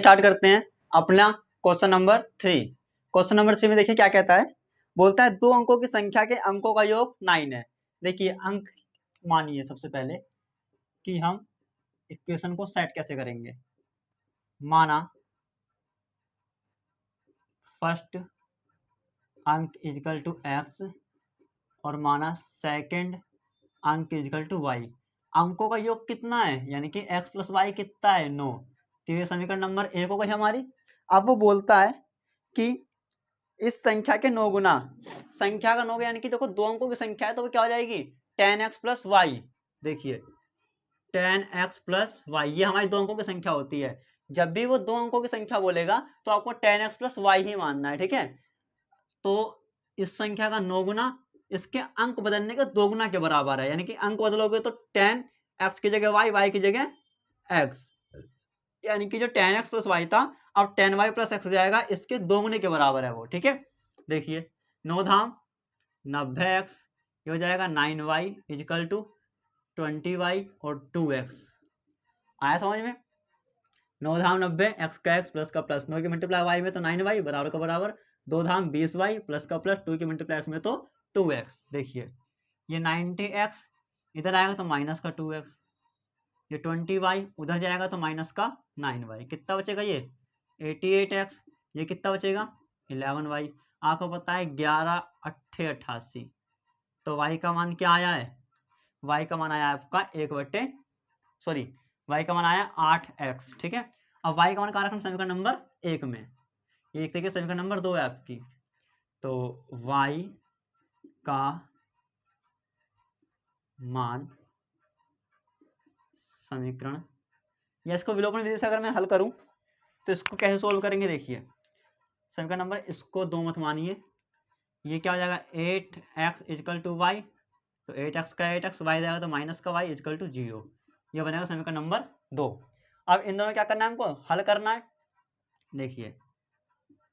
Start करते हैं अपना क्वेश्चन नंबर 3। क्वेश्चन नंबर 3 में देखिए क्या कहता है। बोलता है दो अंकों की संख्या के अंकों का योग 9 है। देखिए अंक मानिए सबसे पहले कि हम इक्वेशन को सेट कैसे करेंगे। माना फर्स्ट अंक इजकल टू एक्स और माना सेकंड अंक इजकल टू वाई। अंकों का योग कितना है, यानी कि x प्लस वाई कितना है 9। तो ये समीकरण नंबर 1 हो गई हमारी। अब वो बोलता है कि इस संख्या के 9 गुना, संख्या का 9 यानी कि देखो दो अंकों की संख्या है तो वो क्या हो जाएगी 10x प्लस वाई। देखिए 10x प्लस वाई ये हमारी दो अंकों की संख्या होती है। जब भी वो दो अंकों की संख्या बोलेगा तो आपको 10x प्लस वाई ही मानना है, ठीक है। तो इस संख्या का 9 गुना इसके अंक बदलने के 2 गुना के बराबर है, यानी कि अंक बदलोगे तो 10x की जगह y, y की जगह x, यानी कि जो 10x प्लस वाई था अब 10y प्लस एक्स हो जाएगा, इसके 2 गुने के बराबर है वो, ठीक है। देखिए 9 धाम 90x, ये हो जाएगा 9y इजकल टू 20y और 2x। आया समझ में। 9 धाम 90, x का x प्लस का प्लस, 9 की मल्टीप्लाई y में तो 9y बराबर का बराबर, 2 धाम 20y प्लस का प्लस, 2 की मल्टीप्लाई x में तो 2x। देखिए ये 90x इधर आएगा तो माइनस का 2x, ये 20y उधर जाएगा तो माइनस का 9y, कितना बचेगा ये 88x, ये कितना बचेगा 11y। आपको पता है 11 अट्ठे 88, तो y का मान क्या आया है, y का मान आया आपका 1/, y का मान आया 8x, ठीक है। अब y का मान कहाँ रखना, समीकरण नंबर 1 में, ये एक तरीके से समीकरण नंबर 2 है आपकी। तो y का मान समीकरण, या इसको विलोपन विधि से अगर मैं हल करूं तो इसको कैसे सोल्व करेंगे। देखिए समीकरण नंबर, इसको 2 मत मानिए, ये क्या हो जाएगा 8x इजकल टू वाई, तो 8x का 8x, वाई जाएगा तो माइनस का वाई इजकल टू 0, ये बनेगा समीकरण नंबर 2। अब इन दोनों क्या करना है, हमको हल करना है। देखिए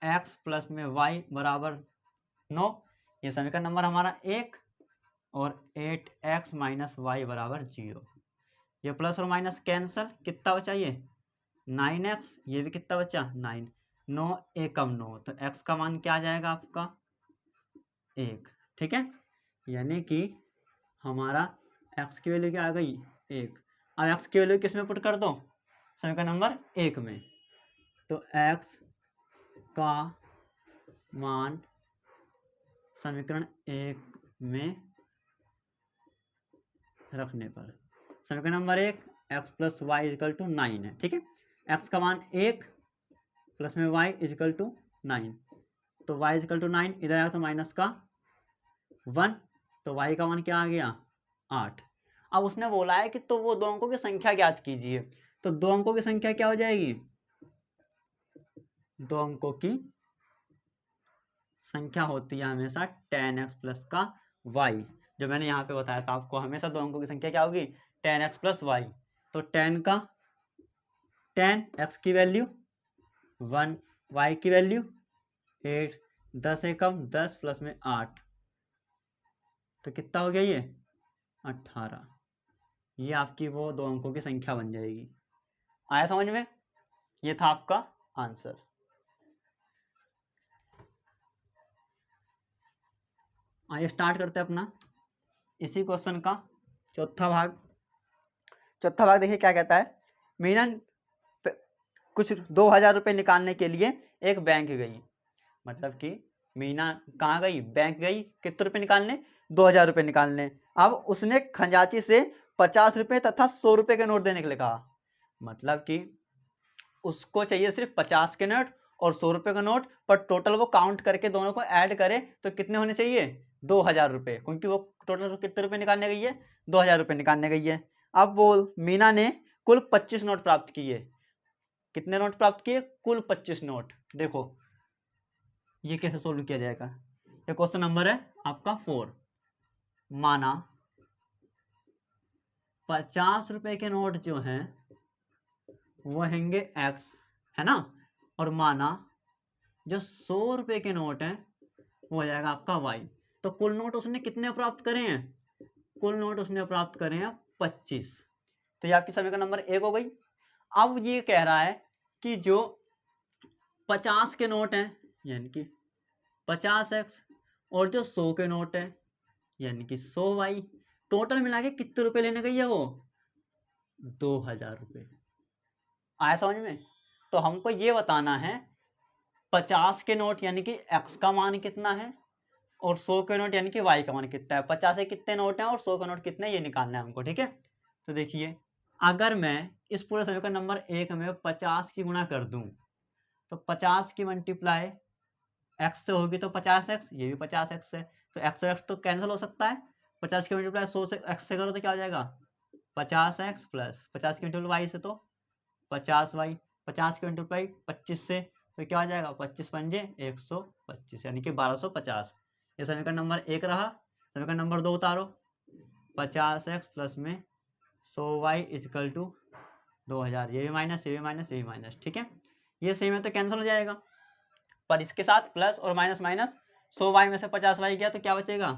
x प्लस में y बराबर 9, ये समीकरण नंबर हमारा 1, और 8x माइनस वाई बराबर 0, ये प्लस और माइनस कैंसल, कितना बचा ये 9x, ये भी कितना बचा 9, 9 एकम 9, तो x का मान क्या आ जाएगा आपका 1, ठीक है। यानी कि हमारा x की वैल्यू क्या आ गई 1। अब x की वैल्यू किस में पुट कर दो, समीकरण नंबर 1 में, तो x का मान समीकरण 1 में रखने पर समीकरण number 1 x plus y equal to 9 है, ठीक है। x का मान 1 प्लस में y इजकल टू 9, तो y इजकल टू 9 इधर आया तो माइनस का 1, तो y का मान क्या आ गया 8। अब उसने बोला है कि तो वो दो अंकों की संख्या ज्ञात कीजिए, तो दो अंकों की संख्या क्या हो जाएगी, दो अंकों की संख्या होती है हमेशा 10x प्लस का y, जो मैंने यहाँ पे बताया था आपको, हमेशा दो अंकों की संख्या क्या होगी 10x प्लस y। तो 10 का 10, x की वैल्यू 1, y की वैल्यू 8, 10 एकम 10 प्लस में 8, तो कितना हो गया ये 18। ये आपकी वो दो अंकों की संख्या बन जाएगी। आया समझ में, ये था आपका आंसर। आइए स्टार्ट करते हैं अपना इसी क्वेश्चन का चौथा भाग। चौथा भाग देखिए क्या कहता है। मीना कुछ 2000 रुपये निकालने के लिए एक बैंक गई, मतलब कि मीना कहाँ गई, बैंक गई, कितने रुपये निकालने 2000 रुपये निकालने। अब उसने खजांची से 50 रुपये तथा 100 रुपये के नोट देने के लिए कहा, मतलब कि उसको चाहिए सिर्फ 50 के नोट और 100 रुपये का नोट, पर टोटल वो काउंट करके दोनों को ऐड करे तो कितने होने चाहिए 2000 रुपये, क्योंकि वो टोटल कितने रुपये निकालने गई है 2000 रुपये निकालने गई है। अब वो मीना ने कुल 25 नोट प्राप्त किए। कितने नोट प्राप्त किए, कुल 25 नोट। देखो ये कैसे सोल्व किया जाएगा, ये क्वेश्चन नंबर है आपका 4। माना 50 रुपए के नोट जो हैं वो हैंगे x, है ना, और माना जो 100 रुपए के नोट हैं वो हो जाएगा आपका y। तो कुल नोट उसने कितने प्राप्त करे हैं, कुल नोट उसने प्राप्त करे हैं 25, तो ये आपकी समीकरण नंबर 1 हो गई। अब ये कह रहा है कि जो 50 के नोट हैं यानी कि 50x और जो 100 के नोट है यानी कि 100y, टोटल मिला के कितने रुपए लेने गई है वो? 2000 रुपये। आया समझ में? तो हमको ये बताना है 50 के नोट यानी कि x का मान कितना है और 100 के नोट यानी कि y का मान कितना है। 50 के कितने नोट हैं और 100 के नोट कितने, ये निकालना है हमको। ठीक है, तो देखिए अगर मैं इस पूरे समीकरण नंबर 1 में 50 की गुणा कर दूं तो 50 की मल्टीप्लाई x से होगी तो 50x, ये भी 50x है तो x और x तो कैंसिल हो सकता है। 50 की मल्टीप्लाई 100 से x से करो तो क्या हो जाएगा? 50x प्लस 50 की मल्टीप्लाई y से तो 50y, 50 की मल्टीप्लाई 25 से तो क्या हो जाएगा? 25 पंजे 125 यानी कि 1250। ये समीकरण नंबर 1 रहा। समीकरण नंबर 2 उतारो, 50x प्लस में 100y इजकल टू 2000, ये भी माइनस, ये भी माइनस, ये भी माइनस। ठीक है, ये सेम है तो कैंसिल हो जाएगा, पर इसके साथ प्लस और माइनस माइनस। 100y में से 50y गया तो क्या बचेगा?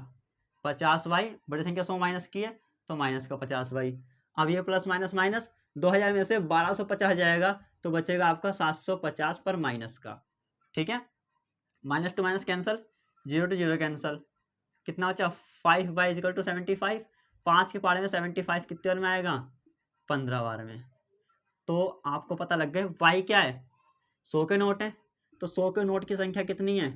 50y, बड़ी संख्या 100 माइनस की है तो माइनस का 50y। अब ये प्लस माइनस माइनस, 2000 में से 1250 जाएगा तो बचेगा आपका 750 पर माइनस का। ठीक है, minus two minus cancel, 0 two 0 cancel, कितना बचा? 5y equal to 75। 5 के पारे में 75 कितने बार में आएगा? 15 बार में। तो आपको पता लग गया y क्या है? 100 के नोट है तो 100 के नोट की संख्या कितनी है?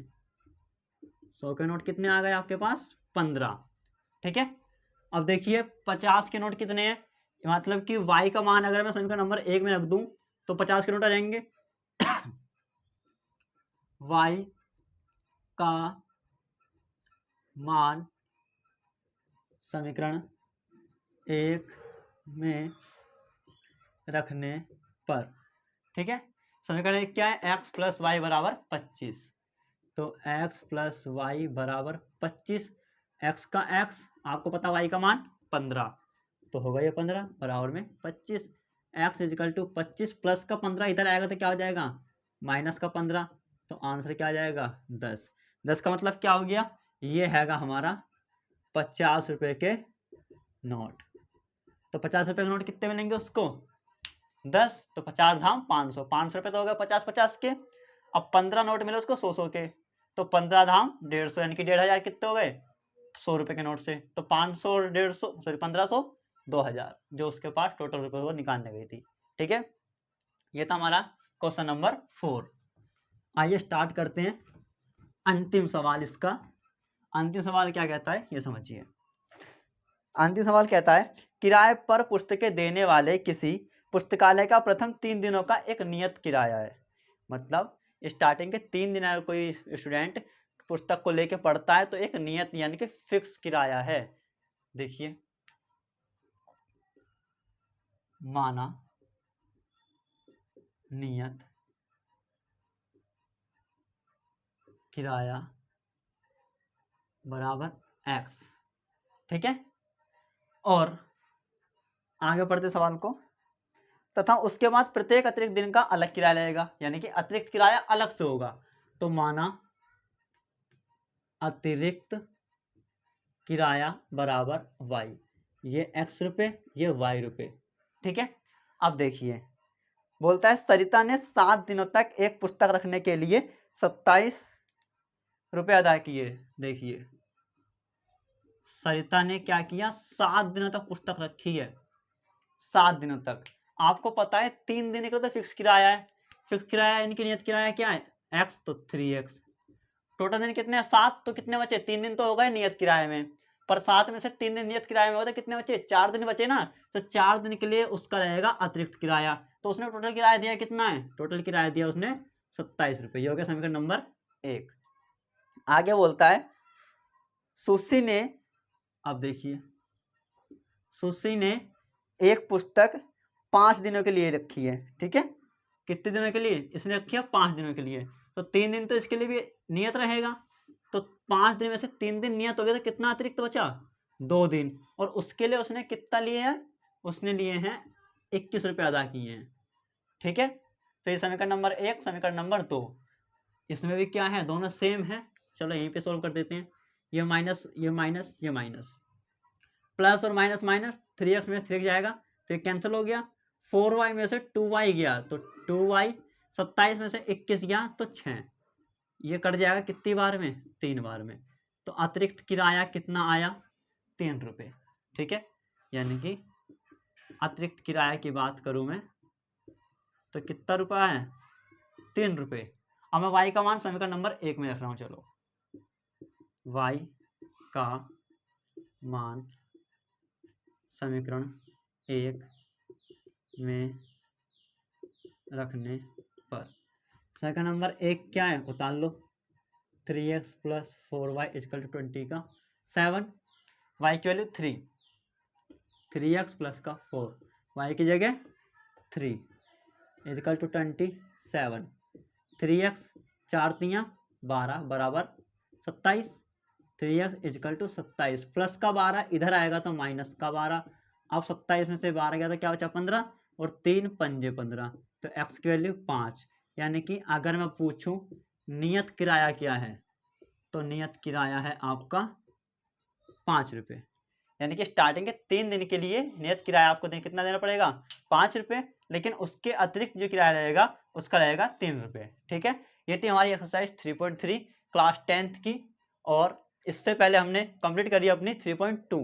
100 के नोट कितने आ गए आपके पास? 15। ठीक है, अब देखिए 50 के नोट कितने हैं, मतलब कि y का मान अगर मैं समीकरण नंबर 1 में रख दूं तो 50 के नोट आ जाएंगे। y का मान समीकरण 1 में रखने पर, ठीक है, समीकरण 1 क्या है? x प्लस वाई बराबर 25। तो x प्लस वाई बराबर 25, x का x आपको पता, y का मान 15 तो होगा ये 15 बराबर में 25। x इजिकल टू 25 प्लस का 15 इधर आएगा तो क्या हो जाएगा? माइनस का 15, तो आंसर क्या आ जाएगा? 10। 10 का मतलब क्या हो गया? ये हैगा हमारा 50 रुपए के नोट। तो 50 रुपए के नोट कितने मिलेंगे उसको? 10, तो 50 धाम 500, 500 रुपये तो हो गए 50-50 के। अब 15 नोट मिले उसको 100-100 के, तो 15 धाम 150 यानी कि 1500 कितने हो गए? 100 रुपए के नोट से। तो 500 और 150, सॉरी 1500, 2000 जो उसके पास टोटल रुपए वो निकालने गई थी। ठीक है, ये था हमारा क्वेश्चन नंबर 4। आइए स्टार्ट करते हैं अंतिम सवाल इसका। अंतिम सवाल क्या कहता है ये समझिए। अंतिम सवाल कहता है किराए पर पुस्तकें देने वाले किसी पुस्तकालय का प्रथम 3 दिनों का एक नियत किराया है। मतलब स्टार्टिंग के 3 दिन अगर कोई स्टूडेंट पुस्तक को लेके पढ़ता है तो एक नियत यानी कि फिक्स किराया है। देखिए, माना नियत किराया बराबर x। ठीक है, और आगे पढ़ते सवाल को, तथा उसके बाद प्रत्येक अतिरिक्त दिन का अलग किराया लगेगा, यानी कि अतिरिक्त किराया अलग से होगा। तो माना अतिरिक्त किराया बराबर y, ये x रुपये, ये y रुपये। ठीक है, अब देखिए बोलता है सरिता ने 7 दिनों तक एक पुस्तक रखने के लिए 27 रुपये अदा किए। देखिए सरिता ने क्या किया? 7 दिनों तक पुस्तक रखी है, 7 दिनों तक। आपको पता है 3 दिन का तो फिक्स किराया है। फिक्स किराया इनकी नियत किराया क्या है? x, तो 3x। टोटल दिन कितने हैं? 7, तो कितने बचे? 3 दिन तो हो गए नियत किराए में, पर 7 में से 3 दिन नियत किराए में होता, कितने बचे? 4 दिन बचे ना। तो 4 दिन के लिए उसका रहेगा अतिरिक्त किराया। तो उसने टोटल किराया दिया कितना है? टोटल किराया दिया उसने 27 रुपये। ये हो गया समीकरण नंबर 1। आगे बोलता है सुशी ने, अब देखिए सुशी ने एक पुस्तक 5 दिनों के लिए रखी है। ठीक है, कितने दिनों के लिए इसने रखी है? 5 दिनों के लिए। तो 3 दिन तो इसके लिए भी नियत रहेगा, तो 5 दिन में से 3 दिन नियत हो गया, तो कितना अतिरिक्त बचा? 2 दिन। और उसके लिए उसने कितना लिए है? उसने लिए हैं 21 रुपये अदा किए हैं। ठीक है, तो ये समीकरण नंबर 1, समीकरण नंबर 2, इसमें भी क्या है? दोनों सेम है। चलो यहीं पे सोल्व कर देते हैं। ये माइनस, ये माइनस, ये माइनस, प्लस और माइनस माइनस, 3x में 3 जाएगा तो ये कैंसिल हो गया। 4y में से 2y गया तो 2y, 27 में से 21 गया तो 6, ये कट जाएगा कितनी बार में, 3 बार में। तो अतिरिक्त किराया कितना आया, 3 रुपये। ठीक है, यानी कि अतिरिक्त किराया की बात करूं मैं तो कितना रुपया है, 3 रुपये। अब मैं y का मान समीकरण नंबर 1 में रख रहा हूं। चलो, y का मान समीकरण 1 में रखने पर समीकरण नंबर 1 क्या है, उतार लो। 3x plus 4y is equal to 20 का 7, y की वैल्यू 3, 3x प्लस का 4, y की जगह 3 इजकल टू 27, 3x 4 तियाँ 12 बराबर 27, 3x इजकल टू 27 प्लस का 12 इधर आएगा तो माइनस का 12। अब 27 में से 12 गया तो क्या बचा, 15, और 3 पंजे 15, तो x की वैल्यू 5। यानी कि अगर मैं पूछूं नियत किराया क्या है, तो नियत किराया है आपका 5 रुपये। यानी कि स्टार्टिंग के 3 दिन के लिए नियत किराया आपको कितना देना पड़ेगा, 5 रुपये, लेकिन उसके अतिरिक्त जो किराया रहेगा उसका रहेगा 3 रुपये। ठीक है, ये थी हमारी एक्सरसाइज 3.3 क्लास 10th की, और इससे पहले हमने कंप्लीट करी अपनी 3.2।